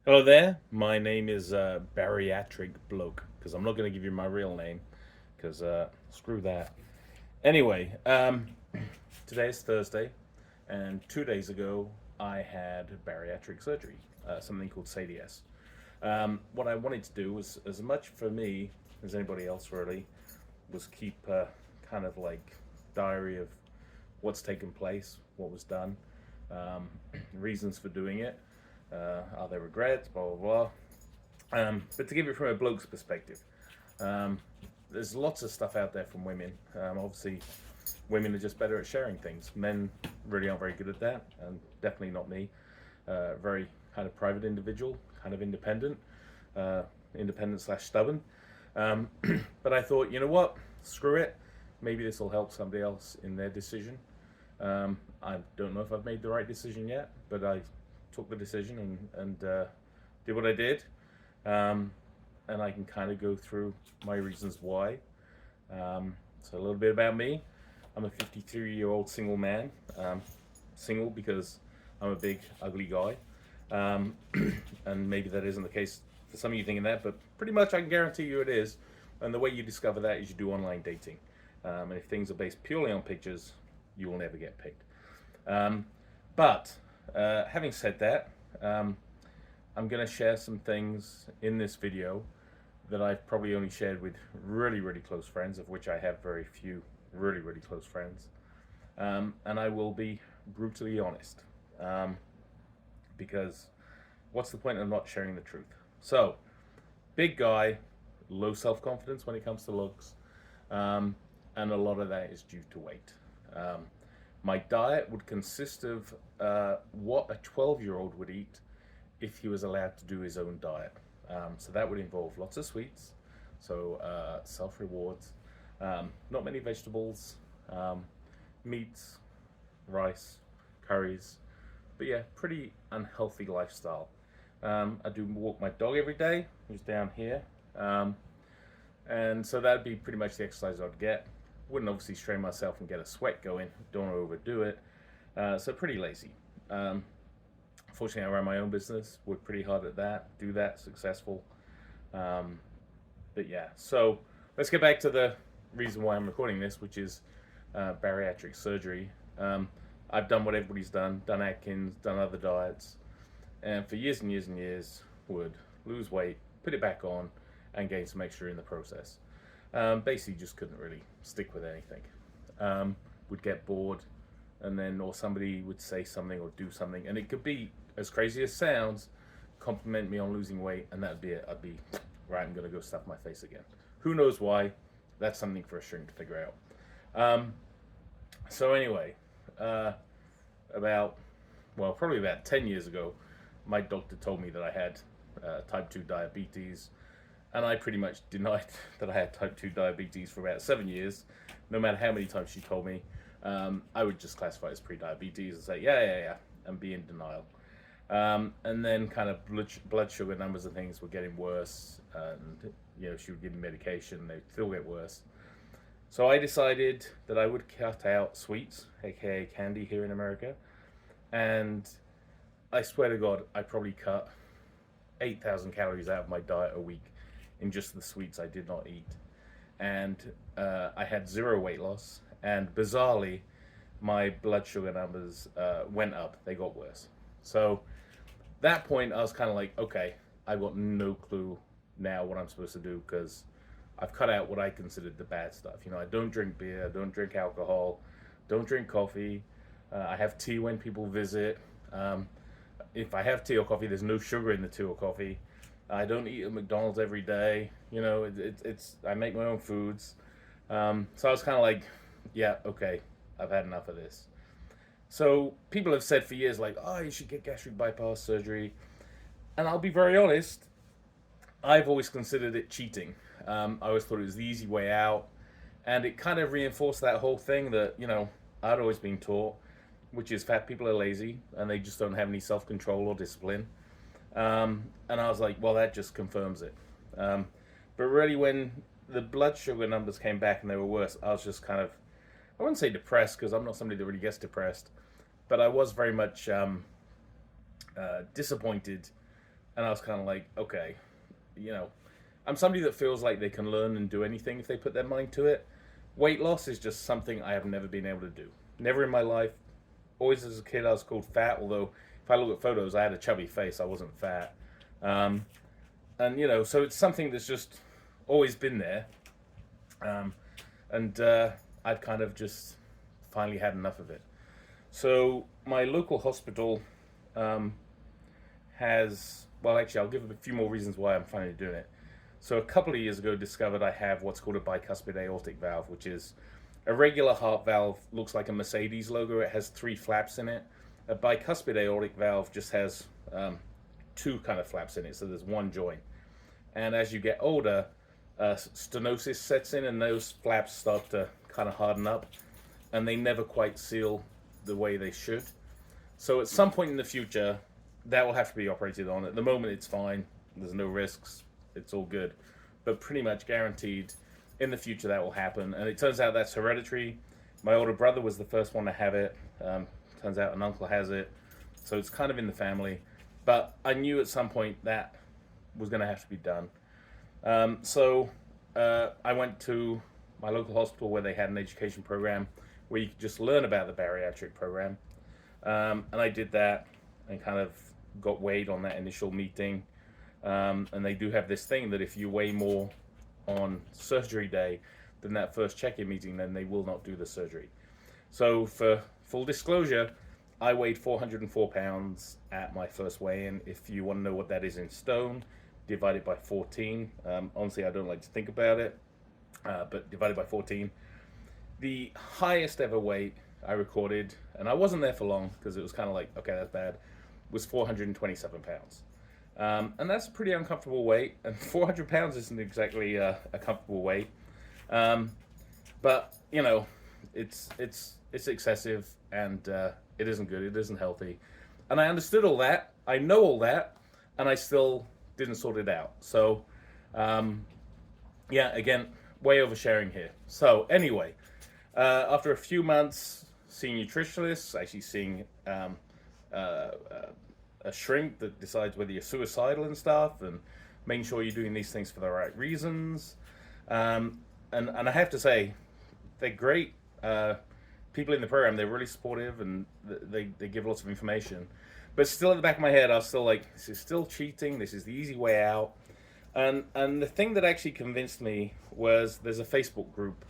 Hello there. My name is Bariatric Bloke because I'm not going to give you my real name because screw that. Anyway, today is Thursday, and 2 days ago I had bariatric surgery, something called SADI-S. What I wanted to do was, as much for me as anybody else really, was keep kind of like diary of what's taken place, what was done, um, reasons for doing it, are there regrets, blah blah blah. But to give it from a bloke's perspective, um, there's lots of stuff out there from women. Obviously, women are just better at sharing things. Men really aren't very good at that, and definitely not me. Very kind of private individual, kind of independent, independent slash stubborn. Um, but I thought, you know what? Screw it. Maybe this will help somebody else in their decision. I don't know if I've made the right decision yet, but I took the decision and did what I did. Um, and I can kind of go through my reasons why. So a little bit about me. I'm a 53-year-old single man. Single because I'm a big, ugly guy. Um, and maybe that isn't the case for some of you thinking that, but pretty much I can guarantee you it is. And the way you discover that is you do online dating. And if things are based purely on pictures, you will never get paid. Um, but having said that, um, I'm going to share some things in this video that I've probably only shared with really, really close friends, of which I have very few really, really close friends. And I will be brutally honest, because what's the point of not sharing the truth? So, big guy, low self-confidence when it comes to looks, um, and a lot of that is due to weight. Um, my diet would consist of what a 12-year-old would eat if he was allowed to do his own diet. So that would involve lots of sweets, so self-rewards, not many vegetables, meats, rice, curries, but yeah, pretty unhealthy lifestyle. I do walk my dog every day, who's down here, and so that'd be pretty much the exercise I'd get. Wouldn't obviously strain myself and get a sweat going, don't want to overdo it, so pretty lazy. Fortunately, I ran my own business, worked pretty hard at that, do that, successful. Um, but yeah, so let's get back to the reason why I'm recording this, which is bariatric surgery. I've done what everybody's done Atkins, done other diets, and for years and years and years would lose weight, put it back on, and gain some extra in the process. Basically, just couldn't really stick with anything. Would get bored, and then or somebody would say something or do something, and it could be as crazy as sounds, compliment me on losing weight, and that'd be it. I'd be right. I'm gonna go stuff my face again. Who knows why? That's something for a shrink to figure out. So anyway, uh, about probably about 10 years ago, my doctor told me that I had type 2 diabetes, and I pretty much denied that I had type 2 diabetes for about 7 years. No matter how many times she told me, I would just classify it as pre-diabetes and say, yeah, and be in denial. And then kind of blood sugar numbers and things were getting worse, and she would give me medication, they'd still get worse. So I decided that I would cut out sweets, aka candy here in America, and I swear to God, I probably cut 8,000 calories out of my diet a week in just the sweets I did not eat. And I had zero weight loss, and bizarrely, my blood sugar numbers went up. They got worse. So that point, I was kind of like, okay, I've got no clue now what I'm supposed to do because I've cut out what I considered the bad stuff. I don't drink beer, I don't drink alcohol, don't drink coffee. I have tea when people visit. If I have tea or coffee, there's no sugar in the tea or coffee. I don't eat at McDonald's every day. It's I make my own foods. So I was kind of like, yeah, okay, I've had enough of this. So people have said for years, like, oh, you should get gastric bypass surgery. And I'll be very honest, I've always considered it cheating. I always thought it was the easy way out. And it kind of reinforced that whole thing that, I'd always been taught, which is fat people are lazy and they just don't have any self control or discipline. And I was like, well, that just confirms it. But really, when the blood sugar numbers came back and they were worse, I was just kind of, I wouldn't say depressed because I'm not somebody that really gets depressed, but I was very much disappointed And I was kind of like, okay, you know, I'm somebody that feels like they can learn and do anything if they put their mind to it. Weight loss is just something I have never been able to do. Never in my life. Always as a kid, I was called fat, although if I look at photos, I had a chubby face. I wasn't fat. Um, and, you know, so it's something that's just always been there. Um, and I'd kind of just finally had enough of it. So my local hospital um, has, well, actually, I'll give a few more reasons why I'm finally doing it. So a couple of years ago, discovered I have what's called a bicuspid aortic valve, which is a regular heart valve, looks like a Mercedes logo. It has 3 flaps in it. A bicuspid aortic valve just has 2 kind of flaps in it, so there's 1 joint. And as you get older, stenosis sets in, and those flaps start to kind of harden up, and they never quite seal the way they should. So at some point in the future, that will have to be operated on. At the moment, it's fine. There's no risks. It's all good. But pretty much guaranteed in the future that will happen. And it turns out that's hereditary. My older brother was the first one to have it. Turns out an uncle has it. So it's kind of in the family. But I knew at some point that was going to have to be done. So I went to my local hospital where they had an education program where you could just learn about the bariatric program. And I did that and kind of got weighed on that initial meeting. And they do have this thing that if you weigh more on surgery day than that first check-in meeting, then they will not do the surgery. So for full disclosure, I weighed 404 pounds at my first weigh-in. If you want to know what that is in stone, divide it by 14. Honestly, I don't like to think about it, but divided by 14. The highest ever weight I recorded, and I wasn't there for long because it was kind of like, okay, that's bad, was 427 pounds. And that's a pretty uncomfortable weight, and 400 pounds isn't exactly a comfortable weight. But, you know, it's excessive, and it isn't good, it isn't healthy. And I understood all that, I know all that, and I still didn't sort it out. So, yeah, again, way oversharing here. So, anyway, after a few months seeing nutritionists, actually seeing a shrink that decides whether you're suicidal and stuff, and making sure you're doing these things for the right reasons. And I have to say, they're great people in the program. They're really supportive, and they give lots of information. But still, at the back of my head, I was still like, this is still cheating. This is the easy way out. And the thing that actually convinced me was there's a Facebook group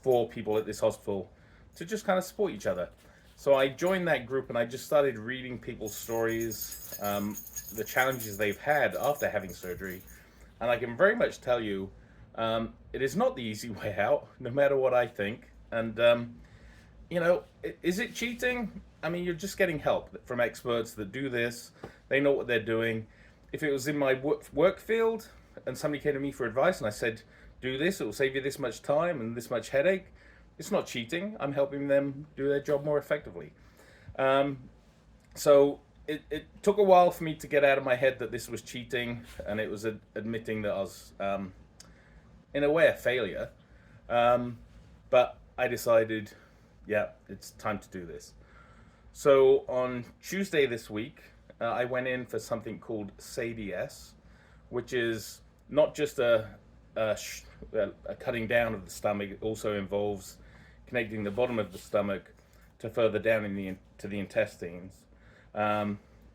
for people at this hospital to just kind of support each other. So I joined that group, and I just started reading people's stories, the challenges they've had after having surgery. And I can very much tell you, it is not the easy way out, no matter what I think. And, you know, is it cheating? I mean, you're just getting help from experts that do this. They know what they're doing. If it was in my work field and somebody came to me for advice and I said, do this, it will save you this much time and this much headache, it's not cheating. I'm helping them do their job more effectively. So it took a while for me to get out of my head that this was cheating, and it was admitting that I was, in a way, a failure. But I decided, yeah, it's time to do this. So on Tuesday this week, I went in for something called SADI-S, which is not just a cutting down of the stomach. It also involves connecting the bottom of the stomach to further down to the intestines.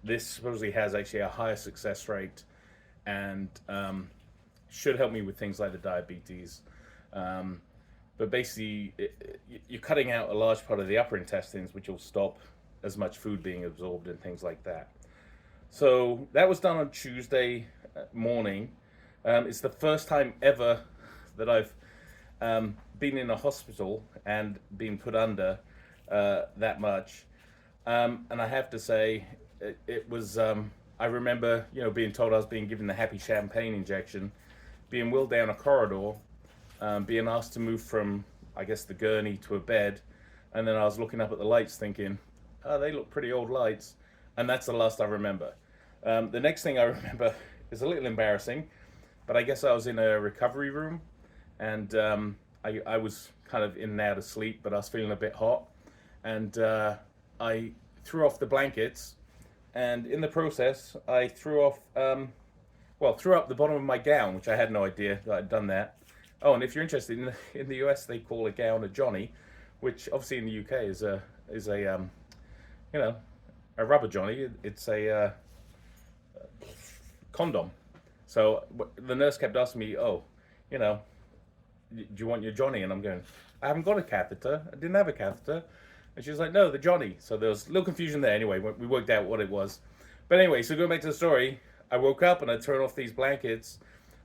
This supposedly has actually a higher success rate, and should help me with things like the diabetes. But basically, you're cutting out a large part of the upper intestines, which will stop as much food being absorbed and things like that. So that was done on Tuesday morning. It's the first time ever that I've been in a hospital and been put under that much. And I have to say, it was, I remember, you know, being told I was being given the happy champagne injection, being wheeled down a corridor, being asked to move from, I guess, the gurney to a bed. And then I was looking up at the lights thinking, oh, they look pretty old lights. And that's the last I remember. The next thing I remember is a little embarrassing, but I guess I was in a recovery room, and I was kind of in and out of sleep, but I was feeling a bit hot. And I threw off the blankets, and in the process, I threw off, threw up the bottom of my gown, which I had no idea that I'd done that. Oh, and if you're interested, in the US, they call a gown a Johnny, which obviously in the UK is a you know, a rubber Johnny. It's a condom. So the nurse kept asking me, "Oh, you know, do you want your Johnny?" And I'm going, "I haven't got a catheter. I didn't have a catheter." And she was like, "No, the Johnny." So there was a little confusion there. Anyway, we worked out what it was. But anyway, so going back to the story, I woke up and I'd thrown off these blankets,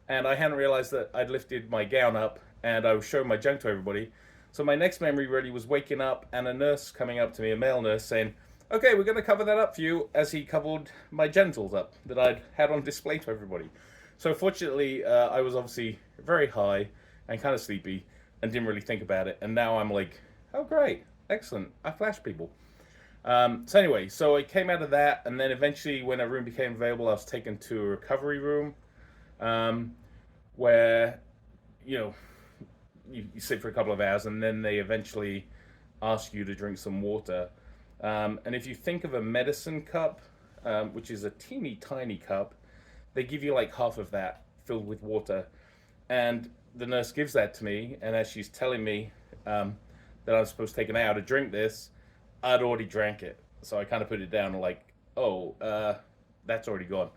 and I hadn't realized that I'd lifted my gown up and I was showing my junk to everybody. So my next memory really was waking up and a nurse coming up to me, a male nurse, saying, "Okay, we're going to cover that up for you," as he covered my genitals up that I'd had on display to everybody. So fortunately, I was obviously very high and kind of sleepy and didn't really think about it. And now I'm like, oh, great, excellent, I flashed people. So anyway, so I came out of that, and then eventually when a room became available, I was taken to a recovery room where, you know, you sit for a couple of hours, and then they eventually ask you to drink some water. And if you think of a medicine cup, which is a teeny tiny cup, they give you like half of that filled with water. And the nurse gives that to me, and as she's telling me that I'm supposed to take an hour to drink this, I'd already drank it. So I kind of put it down like, oh, that's already gone.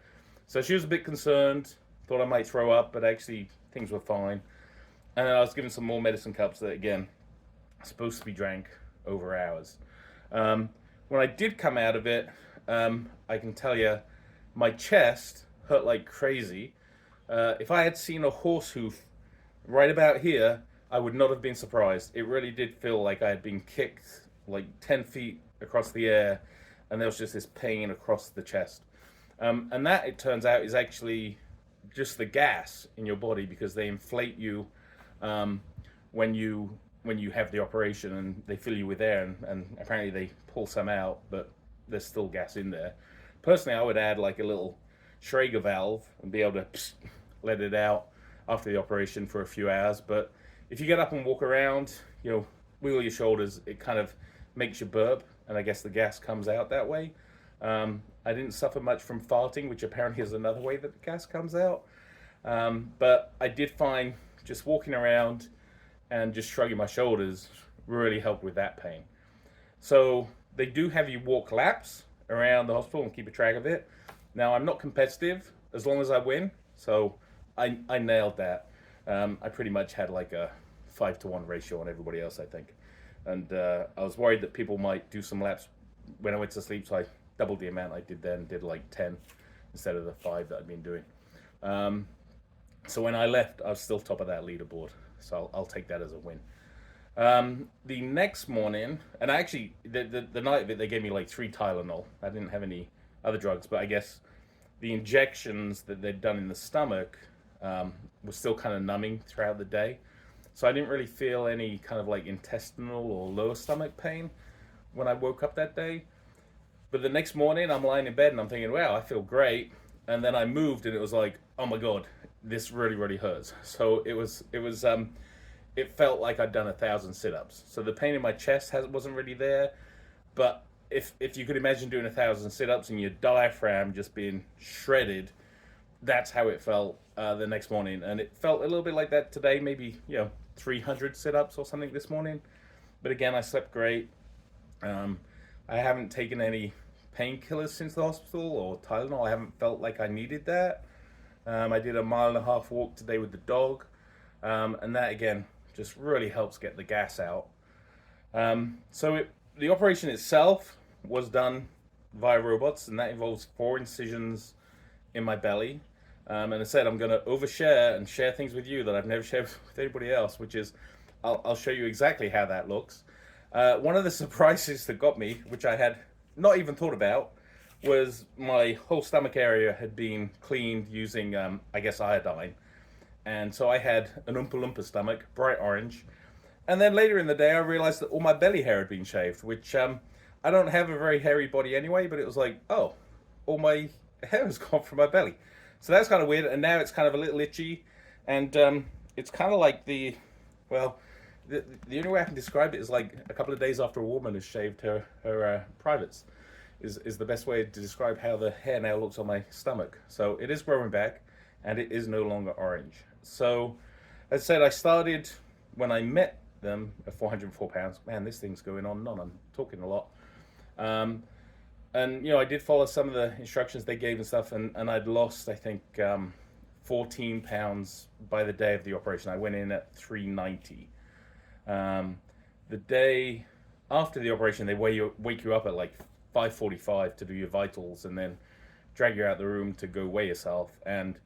So she was a bit concerned, thought I might throw up, but actually things were fine. And then I was given some more medicine cups that, again, are supposed to be drank over hours. When I did come out of it, I can tell you, my chest hurt like crazy. If I had seen a horse hoof right about here, I would not have been surprised. It really did feel like I had been kicked like 10 feet across the air, and there was just this pain across the chest. And that, it turns out, is actually just the gas in your body, because they inflate you when you have the operation, and they fill you with air, and apparently they pull some out, but there's still gas in there. Personally, I would add like a little Schrager valve and be able to let it out after the operation for a few hours. But if you get up and walk around, you know, wiggle your shoulders, it kind of makes you burp, and I guess the gas comes out that way. I didn't suffer much from farting, which apparently is another way that the gas comes out. But I did find just walking around and just shrugging my shoulders really helped with that pain. So they do have you walk laps around the hospital and keep a track of it. Now, I'm not competitive as long as I win, so I nailed that. I pretty much had like a 5-to-1 ratio on everybody else, I think. And I was worried that people might do some laps when I went to sleep, so I doubled the amount I did then, did like 10 instead of the 5 that I'd been doing. So when I left, I was still top of that leaderboard, so I'll take that as a win. The next morning, and actually the night of it, they gave me like 3 Tylenol. I didn't have any other drugs, but I guess the injections that they'd done in the stomach were still kind of numbing throughout the day. So I didn't really feel any kind of like intestinal or lower stomach pain when I woke up that day. But the next morning, I'm lying in bed and I'm thinking, wow, I feel great. And then I moved and it was like, oh my God, this really, really hurts. So it felt like I'd done 1,000 sit-ups. So the pain in my chest wasn't really there. But if you could imagine doing 1,000 sit-ups and your diaphragm just being shredded, that's how it felt the next morning. And it felt a little bit like that today, maybe, 300 sit-ups or something this morning. But again, I slept great. I haven't taken any painkillers since the hospital or Tylenol. I haven't felt like I needed that. I did a 1.5 mile walk today with the dog. And that, again, just really helps get the gas out. The operation itself was done via robots, and that involves 4 incisions in my belly. And I said I'm going to overshare and share things with you that I've never shared with anybody else, which is I'll show you exactly how that looks. One of the surprises that got me, which I had not even thought about, was my whole stomach area had been cleaned using, I guess, iodine. And so I had an Oompa Loompa stomach, bright orange. And then later in the day, I realized that all my belly hair had been shaved, which I don't have a very hairy body anyway, but it was like, oh, all my hair has gone from my belly. So that's kind of weird. And now it's kind of a little itchy. And it's kind of like the only way I can describe it is like a couple of days after a woman has shaved her privates. is the best way to describe how the hair now looks on my stomach. So it is growing back, and it is no longer orange. So as I said, I started when I met them at 404 pounds. Man, this thing's going on and on. I'm talking a lot. And I did follow some of the instructions they gave and stuff, and I'd lost, I think, 14 pounds by the day of the operation. I went in at 390. The day after the operation, they wake you up at like 5:45 to do your vitals, and then drag you out of the room to go weigh yourself. And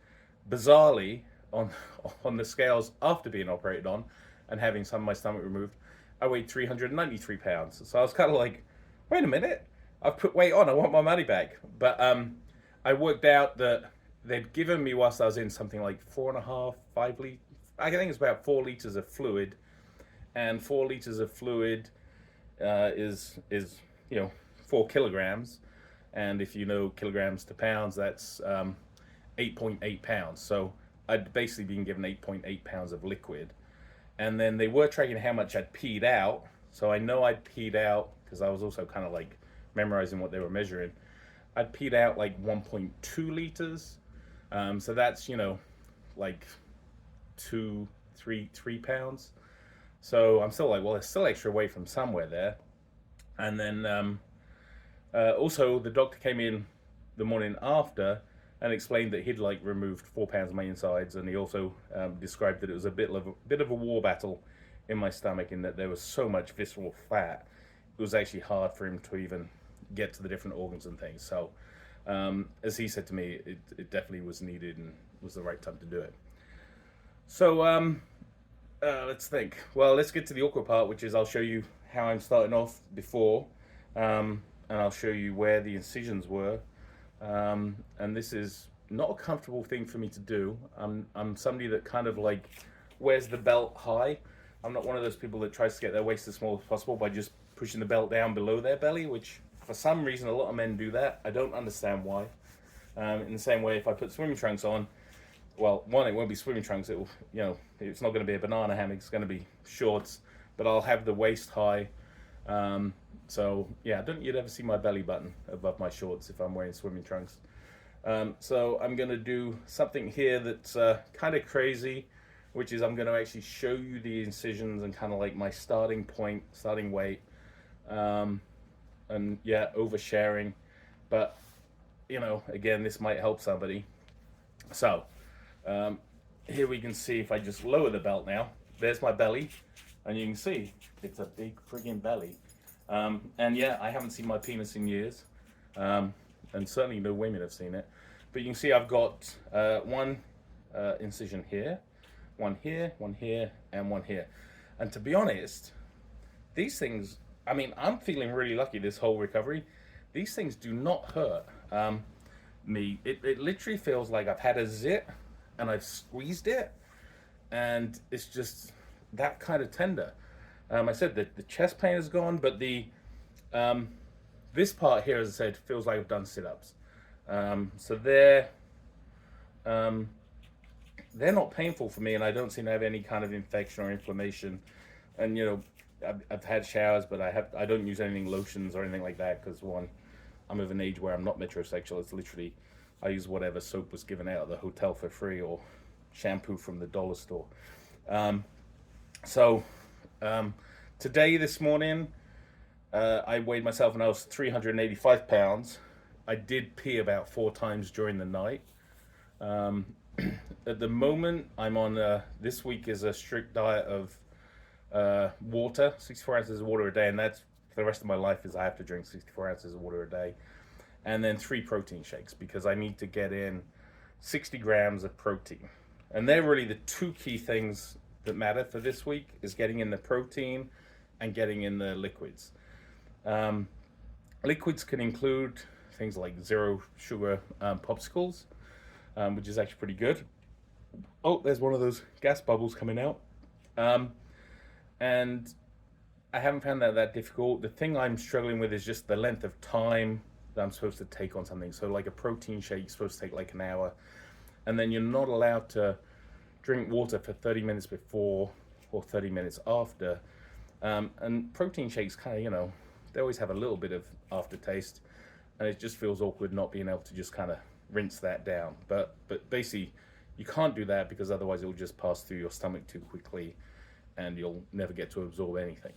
bizarrely, on the scales after being operated on and having some of my stomach removed, I weighed 393 pounds. So I was kind of like, wait a minute, I've put weight on, I want my money back. But I worked out that they'd given me, whilst I was in, something like 4.5, 5 liters. I think it's about 4 liters of fluid, and 4 liters of fluid is 4 kilograms, and if you know kilograms to pounds, that's 8.8 pounds. So I'd basically been given 8.8 pounds of liquid, and then they were tracking how much I'd peed out. So I know I'd peed out, because I was also kind of like memorizing what they were measuring. I'd peed out like 1.2 liters. So that's, like 3 pounds. So I'm still like, well, there's still extra weight from somewhere there. And then also the doctor came in the morning after and explained that he'd like removed 4 pounds of my insides, and he also described that it was a bit of a war battle in my stomach, in that there was so much visceral fat. It was actually hard for him to even get to the different organs and things. So as he said to me, it definitely was needed and was the right time to do it. So let's think. Well, let's get to the awkward part, which is I'll show you how I'm starting off before, and I'll show you where the incisions were. And this is not a comfortable thing for me to do. I'm somebody that kind of like wears the belt high. I'm not one of those people that tries to get their waist as small as possible by just pushing the belt down below their belly, which for some reason a lot of men do that. I don't understand why. In the same way, if I put swimming trunks on, well, one, it won't be swimming trunks. It will, it's not going to be a banana hammock. It's going to be shorts, but I'll have the waist high. So yeah, don't you'd ever see my belly button above my shorts if I'm wearing swimming trunks. So I'm going to do something here that's kind of crazy, which is I'm going to actually show you the incisions and kind of like my starting point, starting weight, and yeah, oversharing. But again, this might help somebody. So here we can see, if I just lower the belt now, there's my belly, and you can see it's a big friggin' belly. And yeah, I haven't seen my penis in years, and certainly no women have seen it. But you can see I've got one incision here, one here, one here, and one here. And to be honest, these things, I mean, I'm feeling really lucky this whole recovery. These things do not hurt me. It literally feels like I've had a zit and I've squeezed it, and it's just that kind of tender. I said that the chest pain is gone, but the this part here, as I said, feels like I've done sit-ups. So they're not painful for me, and I don't seem to have any kind of infection or inflammation. And I've had showers, but I don't use anything, lotions or anything like that, because one, I'm of an age where I'm not metrosexual. It's literally, I use whatever soap was given out of the hotel for free, or shampoo from the dollar store. Today, this morning, I weighed myself and I was 385 pounds. I did pee about 4 times during the night. At the moment, I'm on, this week is a strict diet of water, 64 ounces of water a day, and that's for the rest of my life, is I have to drink 64 ounces of water a day. And then 3 protein shakes, because I need to get in 60 grams of protein. And they're really the 2 key things that matter for this week, is getting in the protein and getting in the liquids. Liquids can include things like 0 sugar popsicles, which is actually pretty good. Oh, there's one of those gas bubbles coming out. And I haven't found that difficult. The thing I'm struggling with is just the length of time that I'm supposed to take on something. So like a protein shake, you're supposed to take like an hour, and then you're not allowed to drink water for 30 minutes before or 30 minutes after. And protein shakes kind of, they always have a little bit of aftertaste. and it just feels awkward not being able to just kind of rinse that down. But basically, you can't do that because otherwise it will just pass through your stomach too quickly, and you'll never get to absorb anything.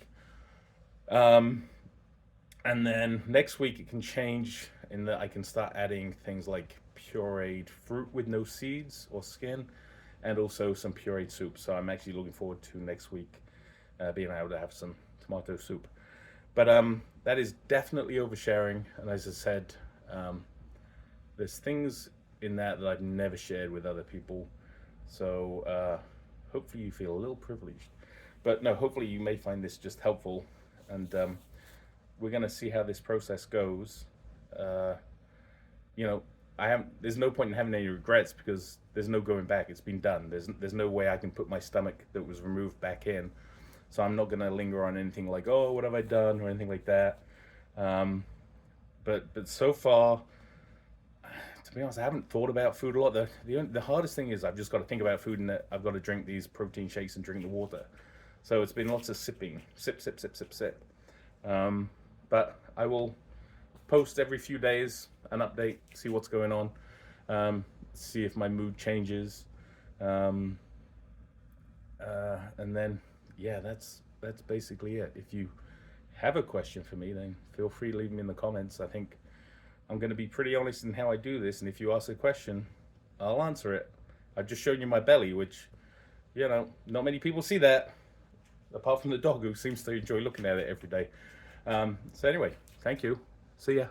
And then next week it can change in that I can start adding things like pureed fruit with no seeds or skin, and also some pureed soup. So I'm actually looking forward to next week being able to have some tomato soup. But that is definitely oversharing, and as I said, there's things in that I've never shared with other people. So hopefully you feel a little privileged. But no, hopefully you may find this just helpful, and we're going to see how this process goes. You know, there's no point in having any regrets because there's no going back. It's been done. There's no way I can put my stomach that was removed back in. So I'm not going to linger on anything like, oh, what have I done, or anything like that. But so far, to be honest, I haven't thought about food a lot. The hardest thing is I've just got to think about food, and that I've got to drink these protein shakes and drink the water. So it's been lots of sipping, sip, sip, sip, sip, sip. But I will post every few days an update, see what's going on, see if my mood changes, and then yeah, that's basically it. If you have a question for me, then feel free to leave them in the comments. I think I'm going to be pretty honest in how I do this, and if you ask a question, I'll answer it. I've just shown you my belly, which, you know, not many people see that, apart from the dog, who seems to enjoy looking at it every day. So anyway, thank you. See ya.